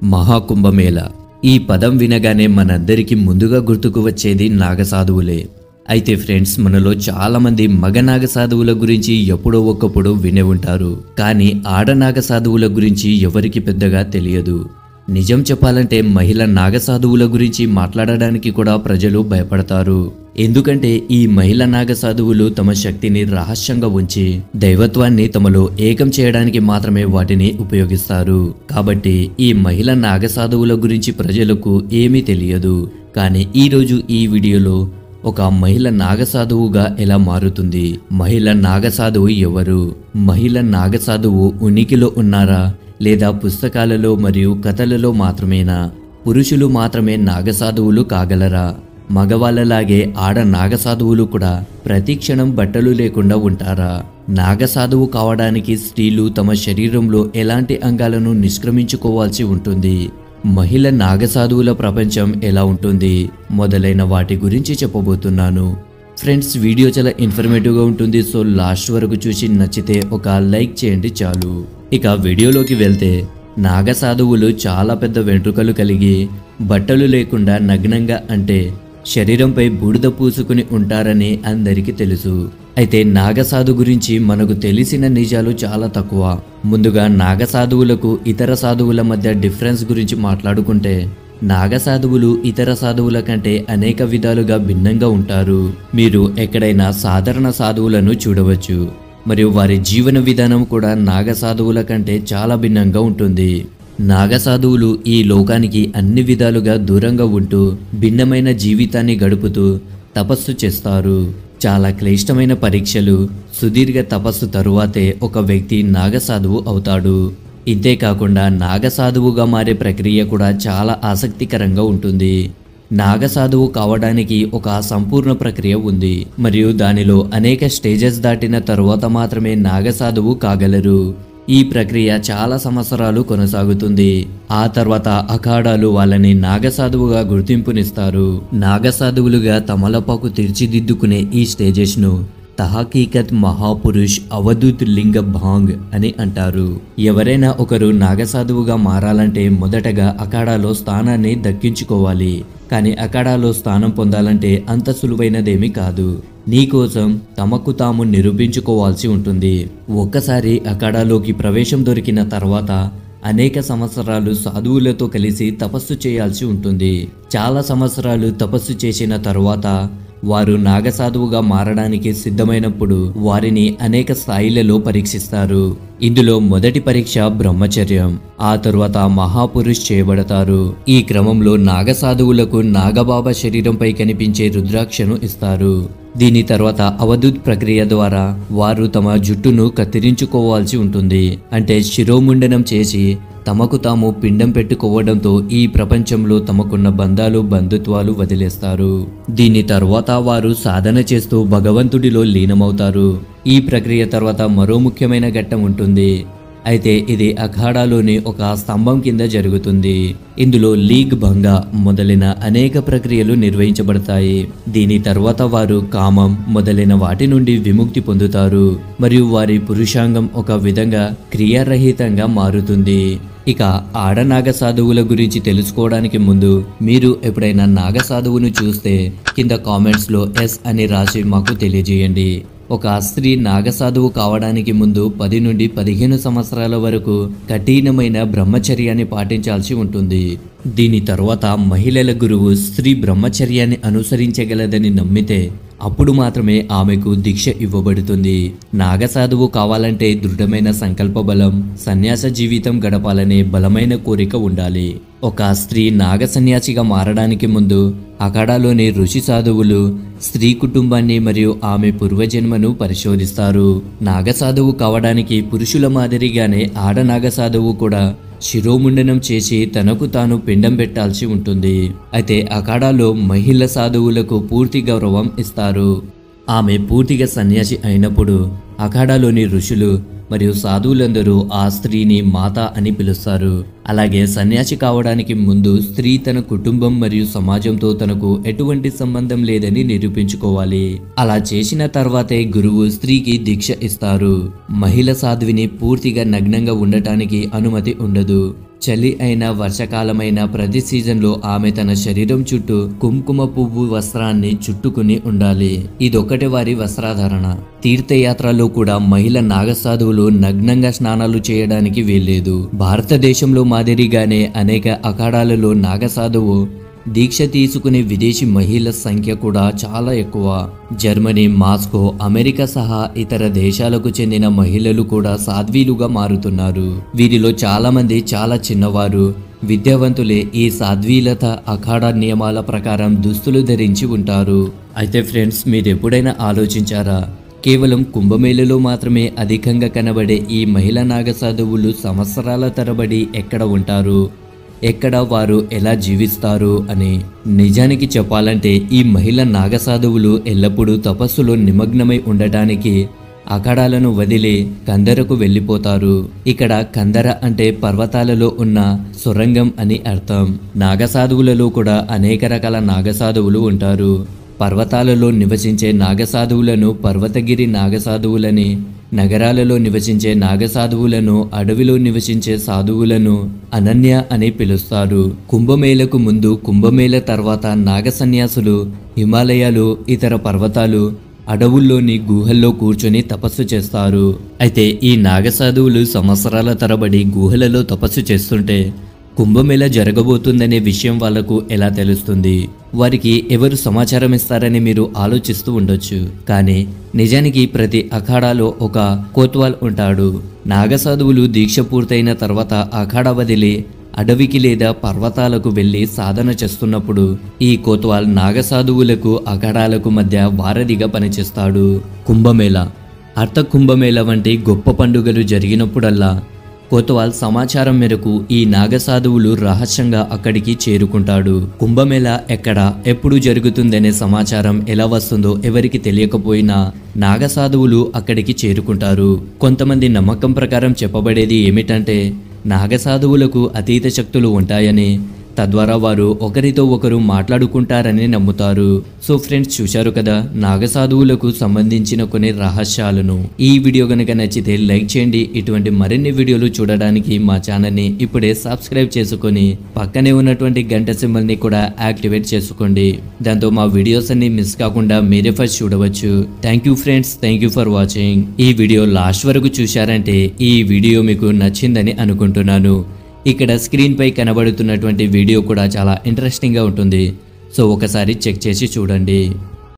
మహాకుంభమేళ ఈ పదం వినగానే మనందరికీ ముందుగా గుర్తుకు వచ్చేది నాగసాధువులే. అయితే ఫ్రెండ్స్, మనలో చాలా మంది మగ నాగసాధువుల గురించి ఎప్పుడో ఒకప్పుడు వినే ఉంటారు. కానీ ఆడ నాగసాధువుల గురించి ఎవరికి పెద్దగా తెలియదు. నిజం చెప్పాలంటే మహిళ నాగసాధువుల గురించి మాట్లాడడానికి కూడా ప్రజలు భయపడతారు. ఎందుకంటే ఈ మహిళ నాగసాధువులు తమ శక్తిని రహస్యంగా ఉంచి దైవత్వాన్ని తమలో ఏకం చేయడానికి మాత్రమే వాటిని ఉపయోగిస్తారు. కాబట్టి ఈ మహిళ నాగసాధువుల గురించి ప్రజలకు ఏమీ తెలియదు. కానీ ఈరోజు ఈ వీడియోలో ఒక మహిళ నాగసాధువుగా ఎలా మారుతుంది, మహిళ నాగసాధువు ఎవరు, మహిళ నాగసాధువు ఉనికిలో ఉన్నారా లేదా పుస్తకాలలో మరియు కథలలో మాత్రమేనా, పురుషులు మాత్రమే నాగసాధువులు కాగలరా, మగవాళ్ళలాగే ఆడ నాగసాధువులు కూడా ప్రతి క్షణం బట్టలు లేకుండా ఉంటారా, నాగసాధువు కావడానికి స్త్రీలు తమ శరీరంలో ఎలాంటి అంగాలను నిష్క్రమించుకోవాల్సి ఉంటుంది, మహిళ నాగసాధువుల ప్రపంచం ఎలా ఉంటుంది మొదలైన వాటి గురించి చెప్పబోతున్నాను. ఫ్రెండ్స్, వీడియో చాలా ఇన్ఫర్మేటివ్గా ఉంటుంది. సో లాస్ట్ వరకు చూసి నచ్చితే ఒక లైక్ చేయండి చాలు. ఇక వీడియోలోకి వెళ్తే, నాగసాధువులు చాలా పెద్ద వెంట్రుకలు కలిగి బట్టలు లేకుండా నగ్నంగా అంటే శరీరంపై బూడిద పూసుకుని ఉంటారని అందరికీ తెలుసు. అయితే నాగసాధు గురించి మనకు తెలిసిన నిజాలు చాలా తక్కువ. ముందుగా నాగసాధువులకు ఇతర సాధువుల మధ్య డిఫరెన్స్ గురించి మాట్లాడుకుంటే, నాగసాధువులు ఇతర సాధువుల కంటే అనేక విధాలుగా భిన్నంగా ఉంటారు. మీరు ఎక్కడైనా సాధారణ సాధువులను చూడవచ్చు, మరియు వారి జీవన విధానం కూడా నాగసాధువుల కంటే చాలా భిన్నంగా ఉంటుంది. నాగసాధువులు ఈ లోకానికి అన్ని విధాలుగా దూరంగా ఉంటూ భిన్నమైన జీవితాన్ని గడుపుతూ తపస్సు చేస్తారు. చాలా క్లిష్టమైన పరీక్షలు, సుదీర్ఘ తపస్సు తరువాతే ఒక వ్యక్తి నాగసాధువు అవుతాడు. ఇంతేకాకుండా నాగసాధువుగా మారే ప్రక్రియ కూడా చాలా ఆసక్తికరంగా ఉంటుంది. నాగసాధువు కావడానికి ఒక సంపూర్ణ ప్రక్రియ ఉంది, మరియు దానిలో అనేక స్టేజెస్ దాటిన తరువాత మాత్రమే నాగసాధువు కాగలరు. ఈ ప్రక్రియ చాలా సంవత్సరాలు కొనసాగుతుంది. ఆ తర్వాత అఖాడాలు వాళ్ళని నాగసాధువుగా గుర్తింపునిస్తారు. నాగసాధువులుగా తమలపాకు తీర్చిదిద్దుకునే ఈ స్టేజెస్ను తహకీకత్ మహాపురుష్ అవధూత్ లింగ భాంగ్ అని అంటారు. ఎవరైనా ఒకరు నాగసాధువుగా మారాలంటే మొదటగా అఖాడాలో స్థానాన్ని దక్కించుకోవాలి. కానీ అఖాడాలో స్థానం పొందాలంటే అంత సులువైనదేమీ కాదు. నీకోసం తమకు తాము నిరూపించుకోవాల్సి ఉంటుంది. ఒక్కసారి అఖాడాలోకి ప్రవేశం దొరికిన తర్వాత అనేక సంవత్సరాలు సాధువులతో కలిసి తపస్సు చేయాల్సి ఉంటుంది. చాలా సంవత్సరాలు తపస్సు చేసిన తరువాత వారు నాగసాధువుగా మారడానికి సిద్ధమైనప్పుడు వారిని అనేక స్థాయిలలో పరీక్షిస్తారు. ఇందులో మొదటి పరీక్ష బ్రహ్మచర్యం, ఆ తరువాత మహాపురుష్ చేయబడతారు. ఈ క్రమంలో నాగసాధువులకు నాగబాబా శరీరంపై కనిపించే రుద్రాక్షను ఇస్తారు. దీని తర్వాత అవధూత్ ప్రక్రియ ద్వారా వారు తమ జుట్టును కత్తిరించుకోవాల్సి ఉంటుంది. అంటే శిరోముండనం చేసి తమకు తాము పిండం పెట్టుకోవడంతో ఈ ప్రపంచంలో తమకున్న బంధాలు బంధుత్వాలు వదిలేస్తారు. దీని తర్వాత వారు సాధన చేస్తూ భగవంతుడిలో లీనమవుతారు. ఈ ప్రక్రియ తర్వాత మరో ముఖ్యమైన ఘట్టం ఉంటుంది. అయితే ఇది అఖాడాలోని ఒక స్తంభం కింద జరుగుతుంది. ఇందులో లీగ్ భంగ మొదలైన అనేక ప్రక్రియలు నిర్వహించబడతాయి. దీని తర్వాత వారు కామం మొదలైన వాటి నుండి విముక్తి పొందుతారు, మరియు వారి పురుషాంగం ఒక విధంగా క్రియారహితంగా మారుతుంది. ఇక ఆడ నాగసాధువుల గురించి తెలుసుకోవడానికి ముందు, మీరు ఎప్పుడైనా నాగసాధువును చూస్తే కింద కామెంట్స్లో ఎస్ అని రాసి మాకు తెలియజేయండి. ఒక స్త్రీ నాగసాధువు కావడానికి ముందు 10 నుండి 15 సంవత్సరాల వరకు కఠినమైన బ్రహ్మచర్యాన్ని పాటించాల్సి ఉంటుంది. దీని తర్వాత మహిళల గురువు స్త్రీ బ్రహ్మచర్యాన్ని అనుసరించగలదని నమ్మితే అప్పుడు మాత్రమే ఆమెకు దీక్ష ఇవ్వబడుతుంది. నాగసాధువు కావాలంటే దృఢమైన సంకల్ప బలం, సన్యాస జీవితం గడపాలనే బలమైన కోరిక ఉండాలి. ఒక స్త్రీ నాగ సన్యాసిగా మారడానికి ముందు అఖాడాలోని ఋషి సాధువులు స్త్రీ కుటుంబాన్ని మరియు ఆమె పూర్వజన్మను పరిశోధిస్తారు. నాగసాధువు కావడానికి పురుషుల మాదిరిగానే ఆడ నాగసాధువు కూడా శిరోముండనం చేసి తనకు తాను పిండం పెట్టాల్సి ఉంటుంది. అయితే అఖాడాలో మహిళ సాధువులకు పూర్తి గౌరవం ఇస్తారు. ఆమె పూర్తిగా సన్యాసి అయినప్పుడు అఖాడాలోని ఋషులు మరియు సాధువులందరూ ఆ స్త్రీని మాత అని పిలుస్తారు. అలాగే సన్యాసి కావడానికి ముందు స్త్రీ తన కుటుంబం మరియు సమాజంతో తనకు ఎటువంటి సంబంధం లేదని నిరూపించుకోవాలి. అలా చేసిన తర్వాతే గురువు స్త్రీకి దీక్ష ఇస్తారు. మహిళ సాధువిని పూర్తిగా నగ్నంగా ఉండటానికి అనుమతి ఉండదు. చలి అయినా వర్షకాలమైన ప్రతి సీజన్లో ఆమె తన శరీరం చుట్టూ కుంకుమ పువ్వు వస్త్రాన్ని చుట్టుకుని ఉండాలి. ఇదొక్కటి వారి వస్త్రాధారణ. తీర్థయాత్రలో కూడా మహిళ నాగసాధువులు నగ్నంగా స్నానాలు చేయడానికి వీల్లేదు. భారతదేశంలో మాదిరిగానే అనేక అఖాడాలలో నాగసాధువు దీక్ష తీసుకునే విదేశీ మహిళల సంఖ్య కూడా చాలా ఎక్కువ. జర్మనీ, మాస్కో, అమెరికా సహా ఇతర దేశాలకు చెందిన మహిళలు కూడా సాధ్వీలుగా మారుతున్నారు. వీరిలో చాలా మంది చాలా చిన్నవారు, విద్యావంతులే. ఈ సాధ్వీలత అఖాడా నియమాల ప్రకారం దుస్తులు ధరించి ఉంటారు. అయితే ఫ్రెండ్స్, మీరు ఎప్పుడైనా ఆలోచించారా, కేవలం కుంభమేళలో మాత్రమే అధికంగా కనబడే ఈ మహిళా నాగసాధువులు సంవత్సరాల తరబడి ఎక్కడ ఉంటారు, ఎక్కడ వారు ఎలా జీవిస్తారు అని? నిజానికి చెప్పాలంటే ఈ మహిళా నాగసాధువులు ఎల్లప్పుడూ తపస్సులో నిమగ్నమై ఉండటానికి అఖాడాలను వదిలి కందరకు వెళ్ళిపోతారు. ఇక్కడ కందర అంటే పర్వతాలలో ఉన్న సొరంగం అని అర్థం. నాగసాధువులలో కూడా అనేక రకాల నాగసాధువులు ఉంటారు. పర్వతాలలో నివసించే నాగసాధువులను పర్వతగిరి నాగసాధువులని, నగరాలలో నివసించే నాగసాధువులను, అడవిలో నివసించే సాధువులను అనన్య అని పిలుస్తారు. కుంభమేళకు ముందు, కుంభమేళ తర్వాత నాగసన్యాసులు హిమాలయాలు, ఇతర పర్వతాలు, అడవుల్లోని గుహల్లో కూర్చొని తపస్సు చేస్తారు. అయితే ఈ నాగసాధువులు సంవత్సరాల తరబడి గుహలలో తపస్సు చేస్తుంటే కుంభమేళ జరగబోతుందనే విషయం వాళ్లకు ఎలా తెలుస్తుంది? వారికి ఎవరు సమాచారం ఇస్తారని మీరు ఆలోచిస్తూ ఉండొచ్చు. కానీ నిజానికి ప్రతి అఖాడాలో ఒక కోత్వాల్ ఉంటాడు. నాగసాధువులు దీక్ష పూర్తయిన తర్వాత అఖాడా వదిలి అడవికి లేదా పర్వతాలకు వెళ్లి సాధన చేస్తున్నప్పుడు ఈ కోత్వాల్ నాగసాధువులకు అఖాడాలకు మధ్య వారధిగా పనిచేస్తాడు. కుంభమేళ, అర్థ కుంభమేళ వంటి గొప్ప పండుగలు జరిగినప్పుడల్లా కోత్వాల్ సమాచారం మేరకు ఈ నాగసాధువులు రహస్యంగా అక్కడికి చేరుకుంటాడు. కుంభమేళ ఎక్కడ, ఎప్పుడు జరుగుతుందనే సమాచారం ఎలా వస్తుందో ఎవరికి తెలియకపోయినా నాగసాధువులు అక్కడికి చేరుకుంటారు. కొంతమంది నమ్మకం ప్రకారం చెప్పబడేది ఏమిటంటే, నాగసాధువులకు అతీత శక్తులు ఉంటాయని, తద్వారా వారు ఒకరితో ఒకరు మాట్లాడుకుంటారని నమ్ముతారు. సో ఫ్రెండ్స్, చూశారు కదా నాగసాధువులకు సంబంధించిన కొన్ని రహస్యాలను. ఈ వీడియో గనుక నచ్చితే లైక్ చేయండి. ఇటువంటి మరిన్ని వీడియోలు చూడడానికి మా ఛానల్ని ఇప్పుడే సబ్స్క్రైబ్ చేసుకొని పక్కనే ఉన్నటువంటి గంట సింబల్ని కూడా యాక్టివేట్ చేసుకోండి. దాంతో మా వీడియోస్ అన్ని మిస్ కాకుండా మీరే ఫస్ట్ చూడవచ్చు. Thank you friends, thank you for watching. ఈ వీడియో లాస్ట్ వరకు చూశారంటే ఈ వీడియో మీకు నచ్చిందని అనుకుంటున్నాను. ఇక్కడ స్క్రీన్ పై కనబడుతున్నటువంటి వీడియో కూడా చాలా ఇంట్రెస్టింగ్గా ఉంటుంది. సో ఒకసారి చెక్ చేసి చూడండి.